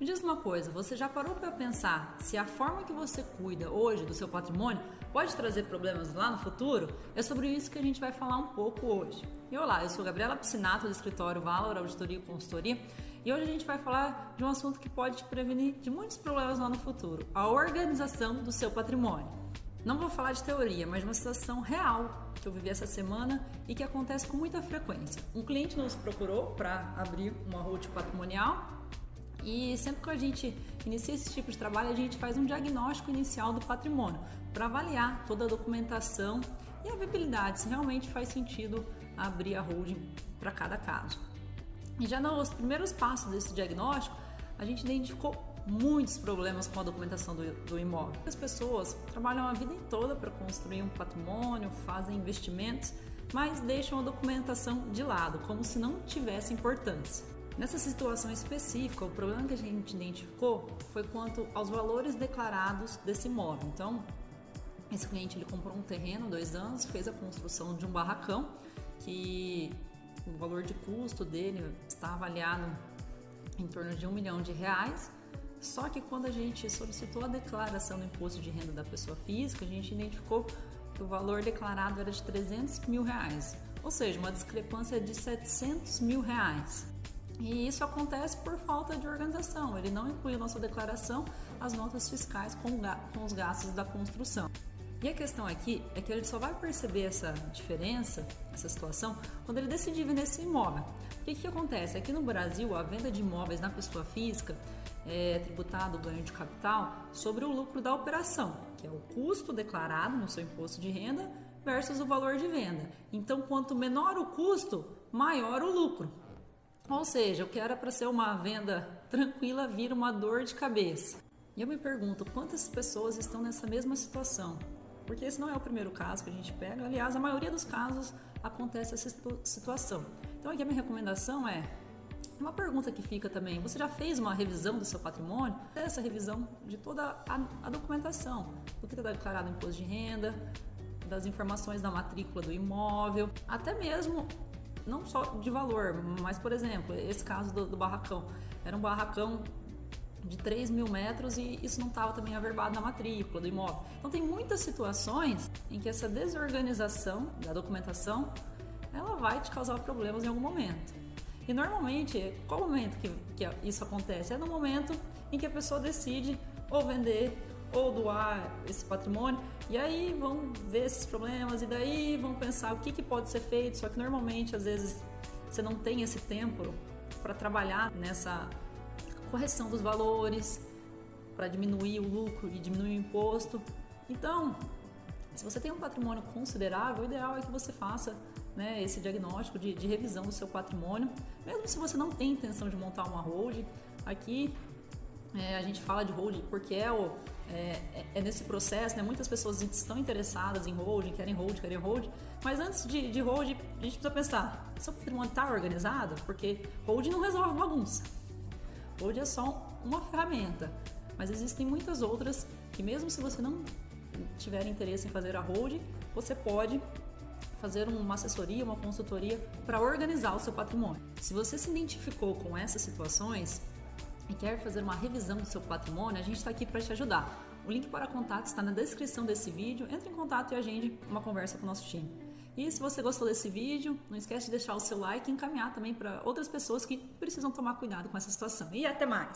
Me diz uma coisa, você já parou para pensar se a forma que você cuida hoje do seu patrimônio pode trazer problemas lá no futuro? É sobre isso que a gente vai falar um pouco hoje. E olá, eu sou Gabriela Piscinato do escritório Valor Auditoria e Consultoria e hoje a gente vai falar de um assunto que pode te prevenir de muitos problemas lá no futuro, a organização do seu patrimônio. Não vou falar de teoria, mas de uma situação real que eu vivi essa semana e que acontece com muita frequência. Um cliente nos procurou para abrir uma holding patrimonial. E sempre que a gente inicia esse tipo de trabalho, a gente faz um diagnóstico inicial do patrimônio para avaliar toda a documentação e a viabilidade, se realmente faz sentido abrir a holding para cada caso. E já nos primeiros passos desse diagnóstico, a gente identificou muitos problemas com a documentação do imóvel. As pessoas trabalham a vida toda para construir um patrimônio, fazem investimentos, mas deixam a documentação de lado, como se não tivesse importância. Nessa situação específica, o problema que a gente identificou foi quanto aos valores declarados desse imóvel. Então, esse cliente ele comprou um terreno há 2 anos, fez a construção de um barracão, que o valor de custo dele está avaliado em torno de R$1 milhão. Só que quando a gente solicitou a declaração do imposto de renda da pessoa física, a gente identificou que o valor declarado era de R$300 mil, ou seja, uma discrepância de R$700 mil. E isso acontece por falta de organização. Ele não incluiu na sua declaração as notas fiscais com os gastos da construção. E a questão aqui é que ele só vai perceber essa diferença, essa situação, quando ele decidir vender esse imóvel. O que acontece? Aqui no Brasil, a venda de imóveis na pessoa física é tributado o ganho de capital sobre o lucro da operação, que é o custo declarado no seu imposto de renda versus o valor de venda. Então, quanto menor o custo, maior o lucro. Ou seja, o que era para ser uma venda tranquila vira uma dor de cabeça. E eu me pergunto, quantas pessoas estão nessa mesma situação? Porque esse não é o primeiro caso que a gente pega. Aliás, a maioria dos casos acontece essa situação. Então aqui a minha recomendação é uma pergunta que fica também. Você já fez uma revisão do seu patrimônio? Essa revisão de toda a documentação. Do que está declarado no imposto de renda, das informações da matrícula do imóvel, até mesmo não só de valor, mas, por exemplo, esse caso do barracão. Era um barracão de 3 mil metros e isso não estava também averbado na matrícula do imóvel. Então, tem muitas situações em que essa desorganização da documentação, ela vai te causar problemas em algum momento. E, normalmente, qual momento que isso acontece? É no momento em que a pessoa decide ou vender ou doar esse patrimônio, e aí vão ver esses problemas, e daí vão pensar o que pode ser feito, só que normalmente, às vezes, você não tem esse tempo para trabalhar nessa correção dos valores, para diminuir o lucro e diminuir o imposto. Então, se você tem um patrimônio considerável, o ideal é que você faça, né, esse diagnóstico de revisão do seu patrimônio, mesmo se você não tem intenção de montar uma holding. Aqui a gente fala de holding porque é nesse processo, né? Muitas pessoas estão interessadas em holding, querem holding, mas antes de holding, a gente precisa pensar, seu patrimônio está organizado? Porque holding não resolve bagunça. Holding é só uma ferramenta, mas existem muitas outras que, mesmo se você não tiver interesse em fazer a holding, você pode fazer uma assessoria, uma consultoria para organizar o seu patrimônio. Se você se identificou com essas situações e quer fazer uma revisão do seu patrimônio, a gente está aqui para te ajudar. O link para contato está na descrição desse vídeo. Entre em contato e agende uma conversa com o nosso time. E se você gostou desse vídeo, não esquece de deixar o seu like e encaminhar também para outras pessoas que precisam tomar cuidado com essa situação. E até mais!